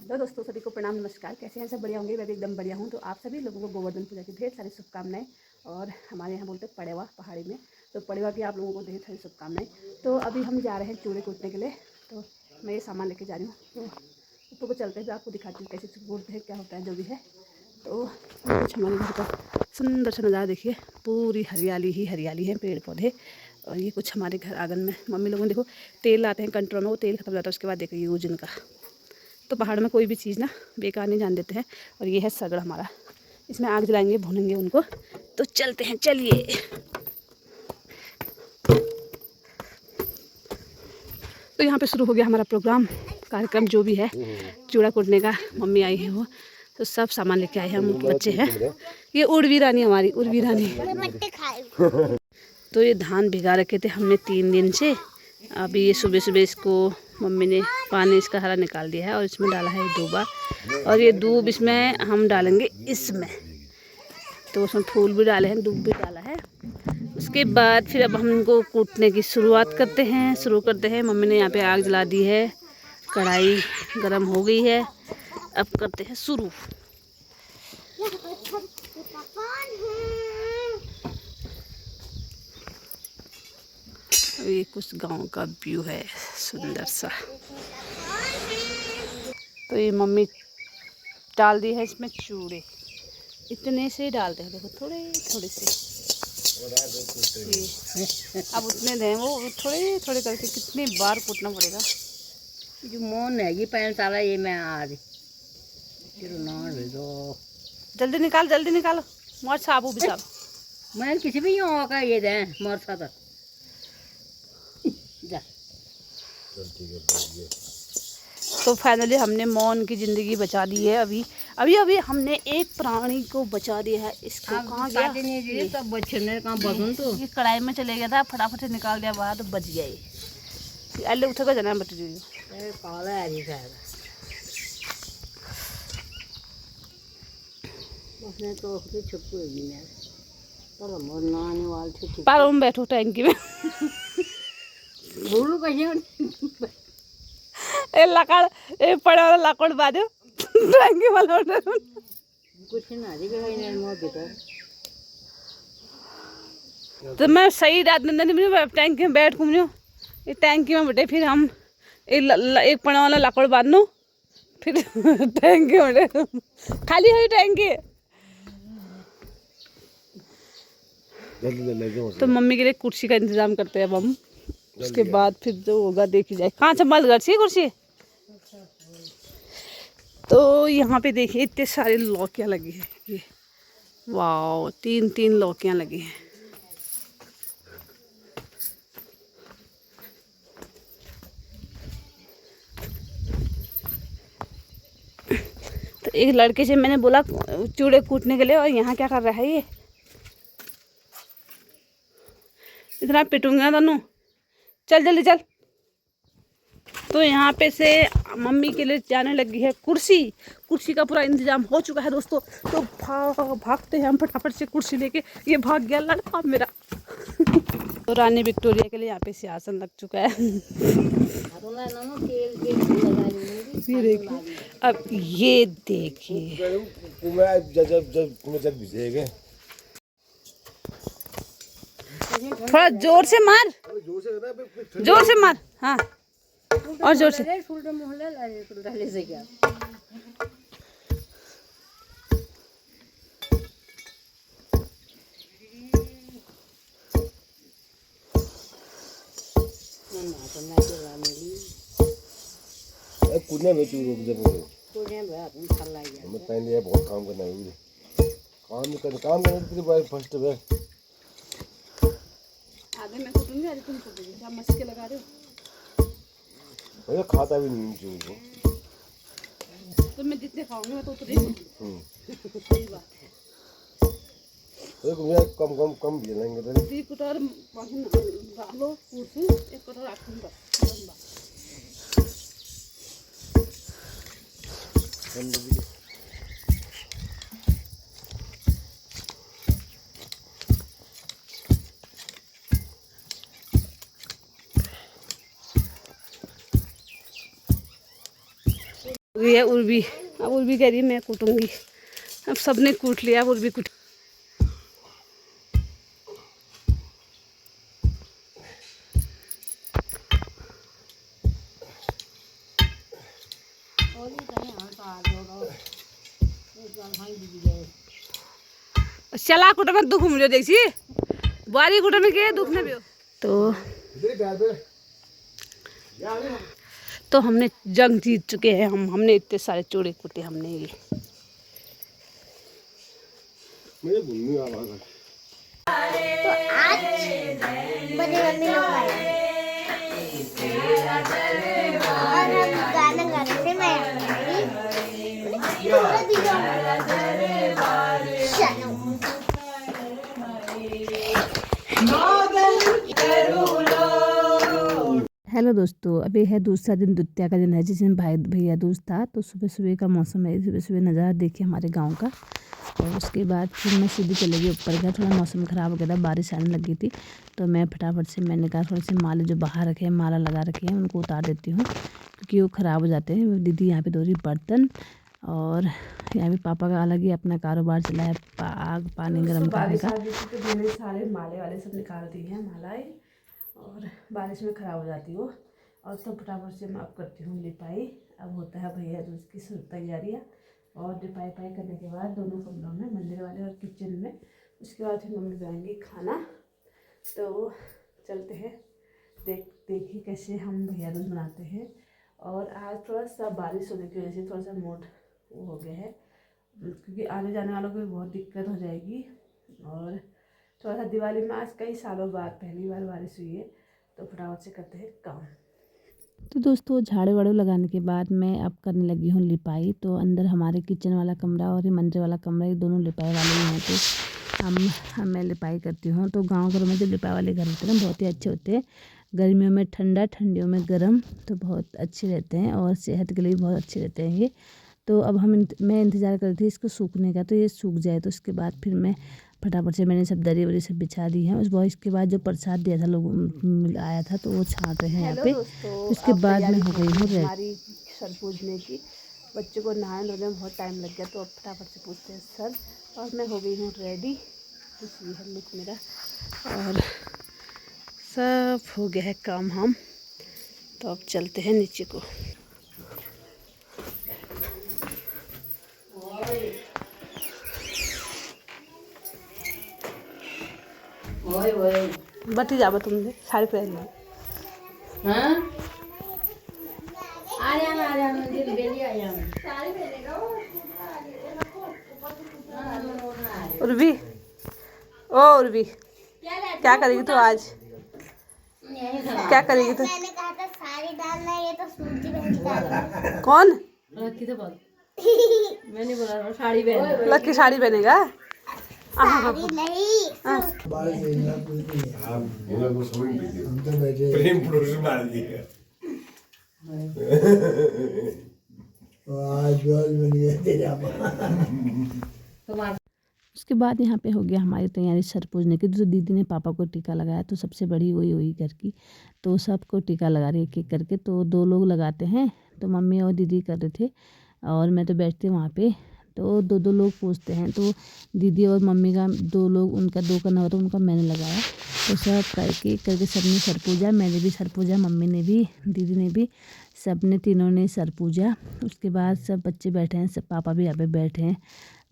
Hello दोस्तों, सभी को प्रणाम नमस्कार। कैसे हैं सब? बढ़िया होंगे। मैं भी एकदम बढ़िया हूँ। तो आप सभी लोगों को गोवर्धन पूजा की ढेर सारी शुभकामनाएं। और हमारे यहाँ बोलते हैं पड़ेवा पहाड़ी में, तो पड़ेवा की आप लोगों को ढेर सारी शुभकामनाएं। तो अभी हम जा रहे हैं चूड़े कूटने के लिए। तो मैं ये सामान लेके जा रही हूँ। तो ऊपर को चलते हैं, आपको दिखाती हूँ कैसे कूटते हैं, क्या होता है जो भी है। तो कुछ हमारे घर का सुंदर सा नज़ारा देखिए, पूरी हरियाली ही हरियाली है, पेड़ पौधे। और ये कुछ हमारे घर आंगन में मम्मी लोगों ने देखो तेल लाते हैं कंट्रोल में, वो तेल खत्म हो जाता है उसके बाद देखो यूज इनका। तो पहाड़ में कोई भी चीज़ ना बेकार नहीं जान देते हैं। और ये है सगड़ हमारा, इसमें आग जलाएंगे, भूनेंगे उनको। तो चलते हैं, चलिए। तो यहाँ पे शुरू हो गया हमारा प्रोग्राम, कार्यक्रम जो भी है चूड़ा कूटने का। मम्मी आई है वो, तो सब सामान लेके आए हैं। हम बच्चे हैं, ये उर्वी रानी हमारी, उर्वी रानी। तो ये धान भिगा रखे थे हमने 3 दिन से। अभी ये सुबह सुबह इसको मम्मी ने पानी इसका हरा निकाल दिया है और इसमें डाला है दूबा। और ये दूब इसमें हम डालेंगे इसमें, तो उसमें फूल भी डाले हैं, दूब भी डाला है। उसके बाद फिर अब हम इनको कूटने की शुरुआत करते हैं, शुरू करते हैं। मम्मी ने यहाँ पे आग जला दी है, कढ़ाई गरम हो गई है। अब करते हैं शुरू। ये कुछ गांव का व्यू है सुंदर सा। तो ये मम्मी डाल दी है इसमें चूड़े, इतने से डालते हैं, देखो थोड़े थोड़े से। अब उतने दें, वो थोड़े थोड़े करके कितनी बार कूटना पड़ेगा। जो मोन है ये पैन साला ये मैं आज जल्दी निकाल, जल्दी निकालो। मोर साबू बिचारो मैं किसी भी यहाँ का ये दे मोर सादा जा। तो फाइनली हमने मौन की ज़िंदगी बचा दी है। अभी अभी अभी हमने एक प्राणी को बचा दिया है। इसको कहाँ गया? सब बच्चे ने कहाँ बदन तो ये कढ़ाई में चले गया था, फटाफट से निकाल दिया बाहर, तो बच गया ये। अल्ले उठे का जना बट रही काला है जी शायद। उसने तो उसकी छुपी हुई है पर मोर नानी वाल छुपी पारो में बैठो टैंकी में। बोलू कैसे ए लकड़, ए पड़े वाला लकड़ बाजो टैंकी वाला कुछ ना जी गई मोर भीतर। तो मैं सही रात में टैंकी में बैठ घूम रही हूँ। ये टैंकी में बैठे, फिर हम एक पड़ा वाला लकड़ बांधो, फिर टैंकी में बैठे, खाली है टैंकी। तो मम्मी के लिए कुर्सी का इंतजाम करते हैं अब हम। उसके बाद फिर जो होगा देखी जाए। कहाँ संभाल घर से कुर्सी। तो यहाँ पे देखिए इतने सारे लौकियाँ लगी है। ये वाह, 3 लौकियाँ लगी हैं। तो एक लड़के से मैंने बोला चूड़े कूटने के लिए, और यहाँ क्या कर रहा है ये? इतना पिटूंगा दोनों, चल जल्दी चल। तो यहाँ पे से मम्मी के लिए जाने लगी है कुर्सी। कुर्सी का पूरा इंतजाम हो चुका है दोस्तों। तो भागते हैं हम फटाफट से कुर्सी लेके। ये भाग गया लड़का मेरा। तो रानी विक्टोरिया के लिए यहाँ पे सिंहासन लग चुका है। ये देखिए, अब ये देखिए, थोड़ा जोर से मार, जोर से मार। हाँ, और जोर से। कूदने में चूर रुक जाए। मैं पहले बहुत काम करना है मुझे, काम करने के बाद फर्स्ट है। आधे मैं कूटूंगी, आधे तुम कूटोगे। क्या मस्के लगा रहे हो? मैं खाता भी नहीं चूर को। तो मैं जितने खाऊंगी मैं तो उतने सही बात है। एक कम भी लेंगे तो 2 कटोर डालो कुर्सी, 1 कटोर आखूँ बस। ये उर्वी, अब उर्वी कह रही है मैं कूटूंगी। अब सबने कूट लिया, अब उर्वी कूट। चला कुट में दुख मिलो देखी बारी कुट में के दुख ने भी तो हमने जंग जीत चुके हैं। हमने इतने सारे चूड़े कूटे हमने ये। मुझे भूलने वाला है। तो आज बड़ी मम्मी लोग आए और हम गाना गा रहे थे। मैं पूरा चलो हेलो दोस्तों, अभी है दूसरा दिन, द्वितीया का दिन है, जिस दिन भाई भैया दूज था। तो सुबह सुबह का मौसम है, सुबह सुबह नज़ारा देखिए हमारे गांव का। और उसके बाद फिर मैं सीधी चली गई ऊपर गया। थोड़ा मौसम ख़राब हो गया था, बारिश आने लगी थी। तो मैं फटाफट से मैंने कहा थोड़े से माले जो बाहर रखे हैं, माला लगा रखे हैं, उनको उतार देती हूँ क्योंकि वो ख़राब हो जाते हैं। दीदी यहाँ पे धो रही बर्तन और यहाँ पे पापा का अलग ही अपना कारोबार चला है, पानी गर्म करने का। तो मैंने सारे माले वाले सब निकाल दिए हैं, मालाएँ, और बारिश में ख़राब हो जाती हो। और तो फटाफट से मैं अब करती हूँ लिपाई। अब होता है भैया दूज की तैयारियाँ, और लिपाई पाई करने के बाद दोनों कमरों में, मंदिर वाले और किचन में। उसके बाद फिर मम्मी बनाएंगी खाना। तो चलते हैं, देखिए कैसे हम भैया दूज मनाते हैं। और आज थोड़ा सा बारिश होने की वजह से थोड़ा सा मूड वो हो गया है, क्योंकि आने जाने वालों को भी बहुत दिक्कत हो जाएगी। और थोड़ा सा दिवाली में आज कई सालों बाद पहली बार बारिश हुई है, तो फटाफट से करते हैं काम। तो दोस्तों झाड़ू वाड़ू लगाने के बाद मैं अब करने लगी हूँ लिपाई। तो अंदर हमारे किचन वाला कमरा और ये मंदिर वाला कमरा, ये दोनों लिपाई वाले ही हैं। तो मैं लिपाई करती हूँ। तो गांव घरों में जो लिपाई वाले घर होते हैं ना, बहुत ही अच्छे होते हैं। गर्मियों में ठंडा, ठंडियों में गर्म, तो बहुत अच्छे रहते हैं और सेहत के लिए भी बहुत अच्छे रहते हैं ये। तो अब मैं इंतज़ार कर रही थी इसको सूखने का, तो ये सूख जाए तो उसके बाद फिर मैं फटाफट से मैंने सब दरी वरी सब बिछा दी है। इसके बाद जो प्रसाद दिया था लोग आया था, तो वो छाँट रहे हैं यहाँ पे। उसके बाद मैं हो गई हूँ रेडी हमारी सर पूजने की। बच्चों को नहाने धोने में बहुत टाइम लग गया, तो अब फटाफट से पूछते हैं सर। और मैं हो गई हूँ रेडी, ये है लुक मेरा, और सब हो गया है काम हम। तो अब चलते हैं नीचे को। बटी जाबो तुमने साड़ी पहन लो। हाँ आ जाना दिल बेली आ जाना साड़ी पहनेगा वो। उर्वी, ओ उर्वी, क्या करेगी तू आज? क्या करेगी तू? मैंने कहा था साड़ी डालना, ये तो सूजी पहन डालना। कौन? लक्की तो बोल मैंने बोला साड़ी पहन। लक्की साड़ी पहनेगा? साड़ी नहीं आप बोला तो समझ लीजिए, प्रेम पुरुष मार दिया। उसके बाद यहाँ पे हो गया हमारी तैयारी सर पूजने की। तो दीदी ने पापा को टीका लगाया, तो सबसे बड़ी वही हुई घर की, तो सबको टीका लगा रही है एक एक करके। तो 2 लोग लगाते हैं, तो मम्मी और दीदी कर रहे थे और मैं तो बैठती वहाँ पे। तो 2 लोग पूछते हैं, तो दीदी और मम्मी का 2 लोग, उनका 2 करना हुआ, तो उनका मैंने लगाया। तो सब करके सबने सर पूजा, मैंने भी सर पूजा, मम्मी ने भी, दीदी ने भी, सब ने, तीनों ने सर पूजा। उसके बाद सब बच्चे बैठे हैं, सब पापा भी यहाँ पे बैठे हैं।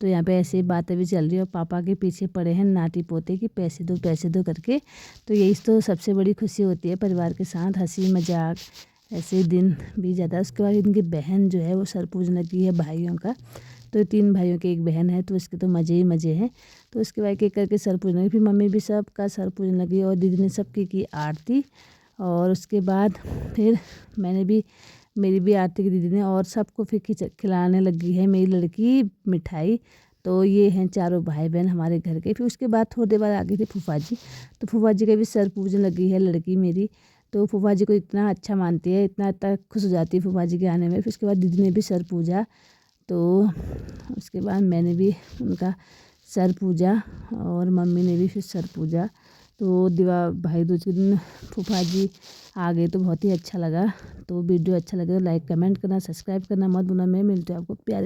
तो यहाँ पे ऐसे बातें भी चल रही है और पापा के पीछे पड़े हैं नाती पोते कि पैसे दो करके। तो यही तो सबसे बड़ी खुशी होती है, परिवार के साथ हंसी मजाक ऐसे दिन भी जाता है। उसके बाद इनकी बहन जो है वो सर पूजने लगी है भाइयों का। तो 3 भाइयों की एक बहन है, तो इसके तो मज़े ही मज़े हैं। तो उसके बाद एक करके सर पूजने लगी, फिर मम्मी भी सब का सर पूजने लगी और दीदी ने सबकी की आरती। और उसके बाद फिर मैंने भी, मेरी भी आरती की दीदी ने, और सबको फिर खिलाने लगी है मेरी लड़की मिठाई। तो ये हैं 4 भाई बहन हमारे घर के। फिर उसके बाद थोड़ी देर बाद आ गई थी फूफा जी, तो फूफा जी का भी सर पूजने लगी है लड़की मेरी। तो फूफा जी को इतना अच्छा मानती है, इतना खुश हो जाती है फूफा जी के आने में। फिर उसके बाद दीदी ने भी सर पूजा, तो उसके बाद मैंने भी उनका सर पूजा और मम्मी ने भी फिर सर पूजा। तो भाई दूज के दिन फूफा जी आ गए तो बहुत ही अच्छा लगा। तो वीडियो अच्छा लगे तो लाइक कमेंट करना, सब्सक्राइब करना मत भूलना। मैं मिलती हूँ आपको प्यारे से